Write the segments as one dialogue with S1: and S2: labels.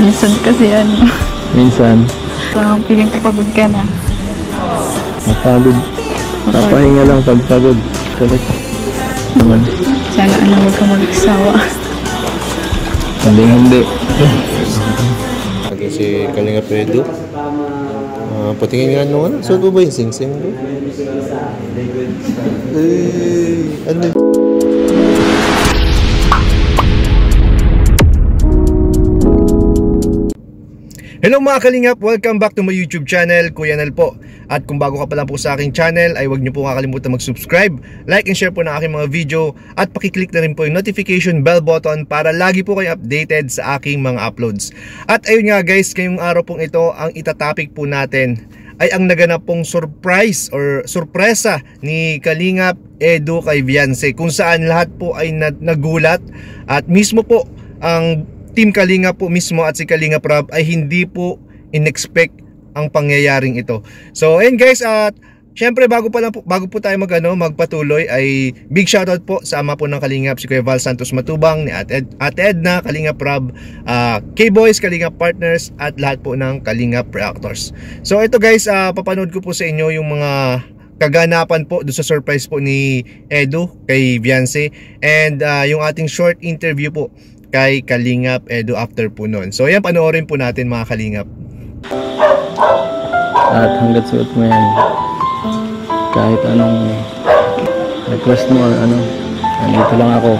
S1: Minsan kasi ano.
S2: Minsan?
S1: Parang feeling ko pagod ka na.
S2: Mapagod. Papahinga lang pag pagod. Correct. Naman.
S1: Sana ano, huwag ka mag-isawa.
S2: Hindi.
S3: Lagi si Kalinga Pedro. Patingin nga nung ano. Saan ba yung sing-sing bro? Ano ba?
S4: Hello mga Kalingap! Welcome back to my YouTube channel, Kuya Nel po. At kung bago ka pa lang po sa aking channel, ay huwag niyo po kakalimutan mag-subscribe, like and share po ng aking mga video, at pakiclick na rin po yung notification bell button para lagi po kayo updated sa aking mga uploads. At ayun nga guys, ngayong araw pong ito, ang itatopic po natin ay ang naganap pong surprise or sorpresa ni Kalingap Edu kay Vianse, kung saan lahat po ay nagulat at mismo po ang Team Kalinga po mismo at si Kalinga Prab ay hindi po in-expect ang pangyayaring ito. So ayun guys, at syempre bago po tayo magpatuloy ay big shoutout po sa ama po ng Kalingap, si Kuya Val Santos Matubang, ni Ate Edna, Kalinga Prab, K-Boys, Kalinga Partners at lahat po ng Kalinga Reactors. So ito guys, papanood ko po sa inyo yung mga kaganapan po doon sa surprise po ni Edu kay Vianse and yung ating short interview po kay Kalingap Edu after po nun. So yan, panoorin po natin mga Kalingap.
S2: At hanggat suot mo yan, kahit anong request mo or ano, nandito lang ako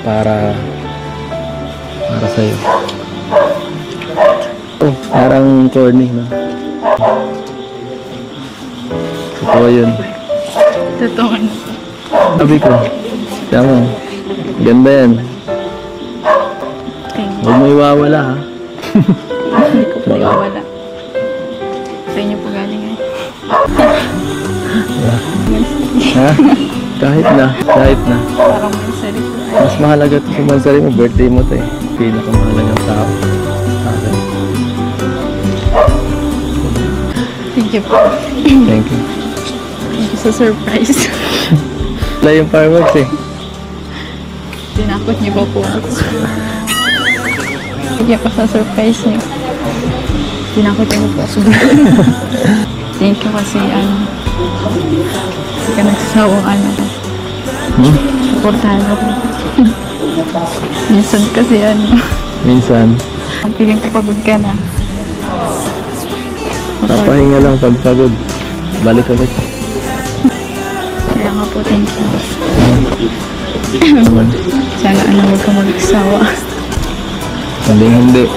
S2: para sa'yo. Oh, parang corny na. Totoo yun.
S1: Totoo na.
S2: Sabi ko, tama, ganda yan. Huwag mo iwawala ha.
S1: Hindi ko po iwawala. Sa inyo po galing eh.
S2: Ha? Kahit na.
S1: Parang mansari po.
S2: Mas mahalaga ito sa mansari mo. Birthday mo ito eh. Pinakamahalagang tao. Okay.
S1: Thank you po.
S2: Thank you.
S1: Thank you sa surprise.
S2: Wala yung fireworks eh.
S1: Tinakot niyo ba po ako? Sige pa sa surprise niyo. Tinakot niyo po ako. Thank you kasi hindi ka nagsasawang supportahan ako. Minsan kasi
S2: Minsan?
S1: ang feeling ko pagod ka na.
S2: Papahinga lang pag pagod. Balik ulit.
S1: Kaya nga po, thank you.
S2: Naman.
S1: Sana huwag ka mag-isawa.
S2: Hindi.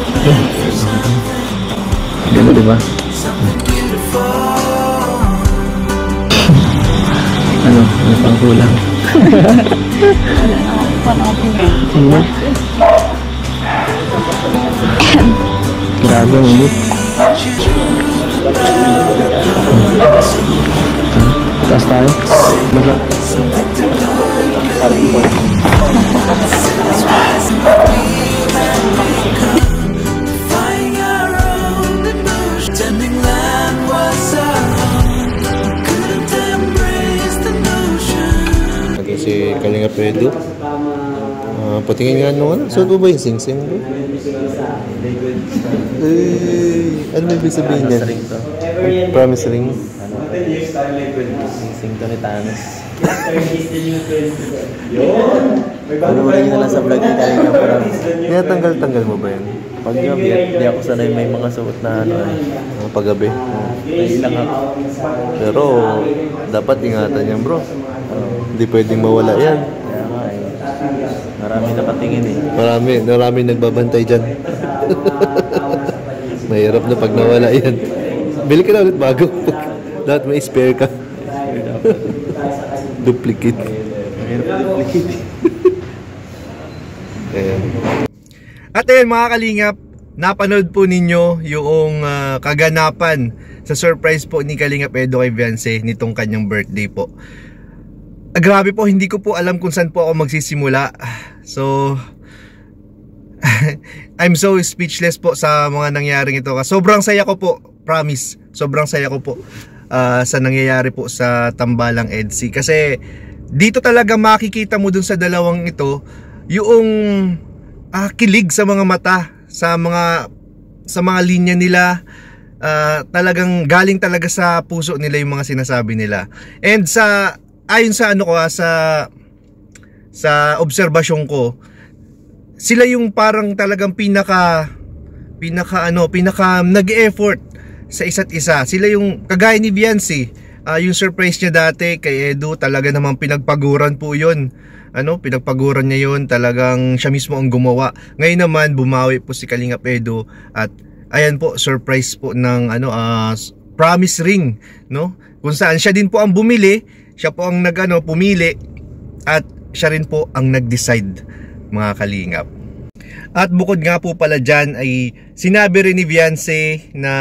S2: Ganda diba? Ano pang kulang?
S1: Wala na ako panapin.
S2: Grabe ang init. Taas tayo? Baka?
S3: Lagi si Kalinga Pedro. Patingin nga nung ano. Saan ba yung sing-sing bro? Ano ba ibig sabihin yan? Promise ring.
S2: Sing to ni Thanos. Panurin nyo na lang sa vlog ni Kalinga Prab.
S3: Tanggal mo ba yan?
S2: Pag gabi, di ako sanay may mga suot na
S3: Paggabi.
S2: Nailang ako.
S3: Pero dapat ingatan yan bro. Hindi pwedeng mawala yan.
S2: Kaya nga eh. Marami nakatingin eh.
S3: Marami nagbabantay dyan. Mahirap na pag nawala yan. Bili ka na ulit bago. Dapat may spare ka. Duplicate.
S2: Mahirap duplicate.
S3: Ayan.
S4: At ayun mga Kalingap, napanood po ninyo yung kaganapan sa surprise po ni Kalingap Edu kay Vianse nitong kanyang birthday po. Grabe po, hindi ko po alam kung saan po ako magsisimula. So I'm so speechless po sa mga nangyaring ito. Sobrang saya ko po, promise. Sobrang saya ko po sa nangyayari po sa Tambalang EDSI. Kasi dito talaga makikita mo dun sa dalawang ito yung kilig sa mga mata, sa mga sa mga linya nila. Talagang galing talaga sa puso nila yung mga sinasabi nila. And ayon sa ano ko, sa obserbasyon ko, sila yung parang talagang pinaka nag-effort sa isa't isa. Sila yung kagaya ni Viancy, yung surprise niya dati kay Edu, talaga namang pinagpaguran po yun. Pinagpaguran niya yun, talagang siya mismo ang gumawa. Ngayon naman bumawi po si Kalingap Edu at ayan po, surprise po ng promise ring, no? Kung saan siya din po ang bumili, siya po ang pumili at siya rin po ang nag-decide, mga Kalingap. At bukod nga po pala dyan ay sinabi rin ni Viancy na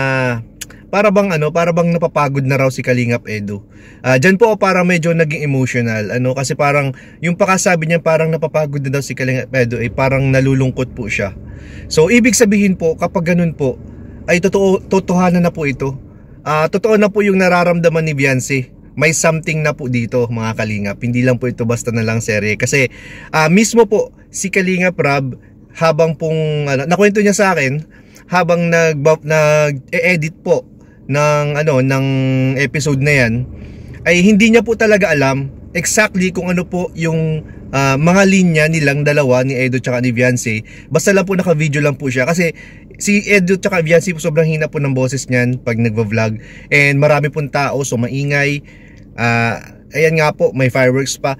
S4: para bang napapagod na raw si Kalingap Edu. Dyan po parang medyo naging emotional, kasi parang yung pakasabi niya parang napapagod na daw si Kalingap Edu ay parang nalulungkot po siya. So ibig sabihin po, kapag ganun po ay totohanan na po ito. Totoo na po yung nararamdaman ni Viancy. May something na po dito, mga Kalingap. Hindi lang po ito basta na lang serye. Kasi mismo po si Kalingap Rob, habang pong nakwento niya sa akin, habang nag-edit po ng episode na yan, ay hindi niya po talaga alam exactly kung ano po yung mga linya nilang dalawa, ni Edu tsaka ni Viancy. Basta lang po naka-video lang po siya, kasi si Edu tsaka Viancy po sobrang hina po ng boses niyan pag nagva-vlog, and marami pong tao, so maingay. Ayan nga po, may fireworks pa.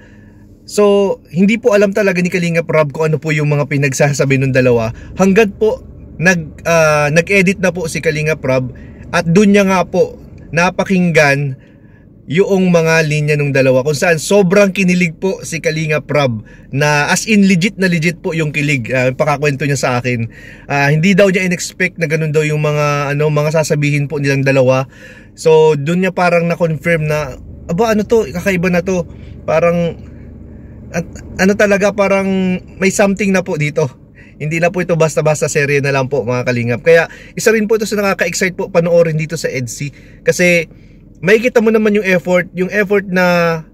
S4: So hindi po alam talaga ni Kalingap Rob kung ano po yung mga pinagsasabi ng dalawa, hanggat po nag-edit na po si Kalingap Rob, at dun niya nga po napakinggan yung mga linya ng dalawa, kung saan sobrang kinilig po si Kalingap Rob, na as in legit na legit po yung kilig. Pakakwento niya sa akin, hindi daw niya in-expect na ganun daw yung mga sasabihin po nilang dalawa. So dun niya parang na-confirm na kakaiba na to, parang talaga, parang may something na po dito. Hindi na po ito basta-basta serye na lang po, mga Kalingap. Kaya isa rin po ito sa nakaka-excite po panoorin dito sa EDC, kasi makikita mo naman yung effort na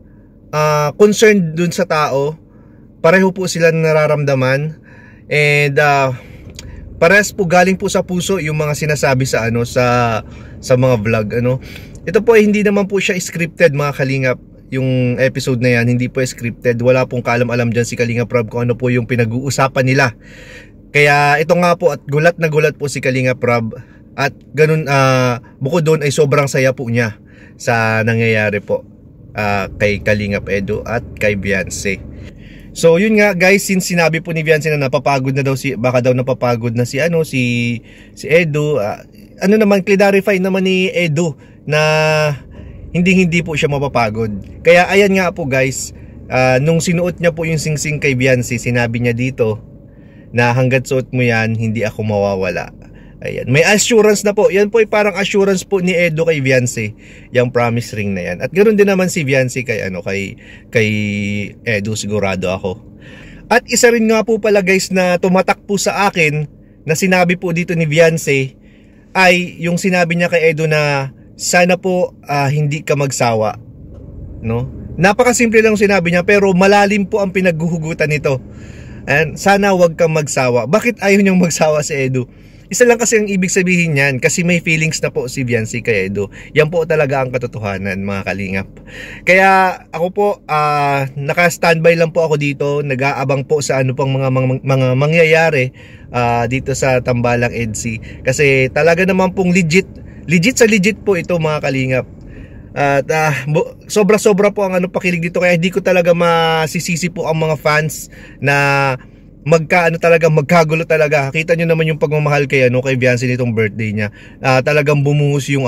S4: concerned dun sa tao. Pareho po sila nararamdaman, and parehas po galing po sa puso yung mga sinasabi sa mga vlog. Ito po ay hindi naman po siya scripted, mga Kalingap. Yung episode na yan, hindi po scripted. Wala pong kaalam-alam dyan si Kalingap Rob kung ano po yung pinag-uusapan nila. Kaya ito nga po, at gulat na gulat po si Kalingap Rob. At ganun, bukod doon ay sobrang saya po niya sa nangyayari po kay Kalingap Edu at kay Viancy. So yun nga guys, since sinabi po ni Viancy na napapagod na daw baka daw napapagod na si Edu, clarify naman ni Edu na hindi po siya mapapagod. Kaya ayan nga po guys, nung sinuot niya po yung singsing kay Viancy, sinabi niya dito na hanggat suot mo yan, hindi ako mawawala. Ayan, may assurance na po. Yan po ay parang assurance po ni Edu kay Viancy, yung promise ring na yan. At ganoon din naman si Viancy kay Edu, sigurado ako. At isa rin nga po pala guys na tumatak po sa akin na sinabi po dito ni Viancy, ay yung sinabi niya kay Edu na sana po hindi ka magsawa, no? Napakasimple lang sinabi niya, pero malalim po ang pinaghuhugutan nito. And sana wag kang magsawa. Bakit ayaw niyang magsawa si Edu? Isa lang kasi ang ibig sabihin niyan, kasi may feelings na po si Viancy kay Edu. Yan po talaga ang katotohanan, mga Kalingap. Kaya ako po, naka-standby lang po ako dito, nag-aabang po sa pang mga mangyayari dito sa Tambalang EDC. Kasi talaga naman pong legit po ito, mga Kalingap. At sobra-sobra po ang pakilig dito, kaya hindi ko talaga masisisi po ang mga fans na magkagulo talaga. Kita nyo naman yung pagmamahal kay Viancy nitong birthday niya. Talagang bumuhos yung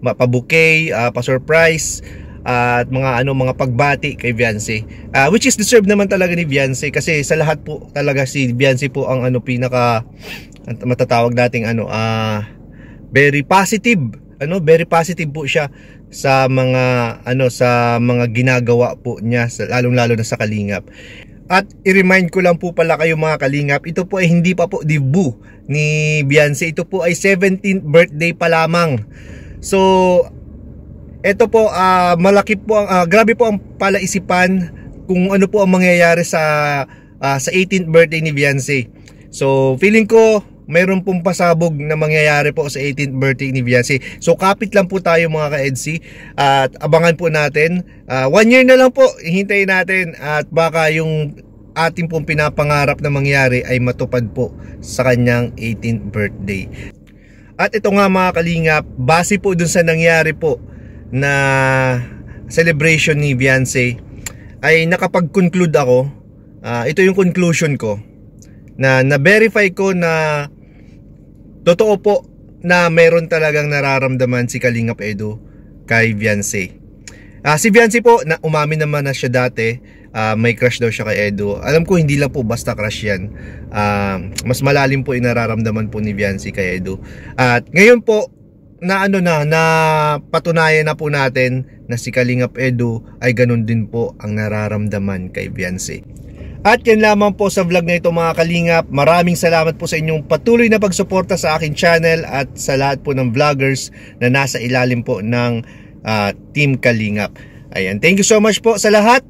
S4: pa-bouquet, pa-surprise, at mga pagbati kay Viancy. Which is deserved naman talaga ni Viancy, kasi sa lahat po talaga si Viancy po ang pinaka matatawag nating very positive. Very positive po siya sa mga ginagawa po niya, lalong-lalo na sa Kalingap. At i-remind ko lang po pala kayo, mga Kalingap, ito po ay hindi pa po debut ni Viancy. Ito po ay 17th birthday pa lamang. So ito po, malaki po grabe po ang palaisipan kung ano po ang mangyayari sa 18th birthday ni Viancy. So feeling ko mayroon pong pasabog na mangyayari po sa 18th birthday ni Viancy. So kapit lang po tayo mga ka-EDC at abangan po natin. 1 year na lang po, hintayin natin at baka yung ating pong pinapangarap na mangyari ay matupad po sa kanyang 18th birthday. At ito nga mga kalingap, base po dun sa nangyari po na celebration ni Viancy, ay nakapag-conclude ako. Ito yung conclusion ko, na na-verify ko na totoo po na meron talagang nararamdaman si Kalingap Edu kay Viancy. Si Viancy po, umamin naman na siya dati, may crush daw siya kay Edu. Alam ko hindi lang po basta crush yan. Mas malalim po yung nararamdaman po ni Viancy kay Edu. At ngayon po, na patunayan na po natin na si Kalingap Edu ay ganun din po ang nararamdaman kay Viancy. At yan lamang po sa vlog na ito mga kalingap. Maraming salamat po sa inyong patuloy na pagsuporta sa aking channel at sa lahat po ng vloggers na nasa ilalim po ng Team Kalingap. Ayan, thank you so much po sa lahat.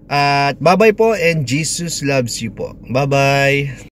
S4: At bye bye po and Jesus loves you po. Bye bye.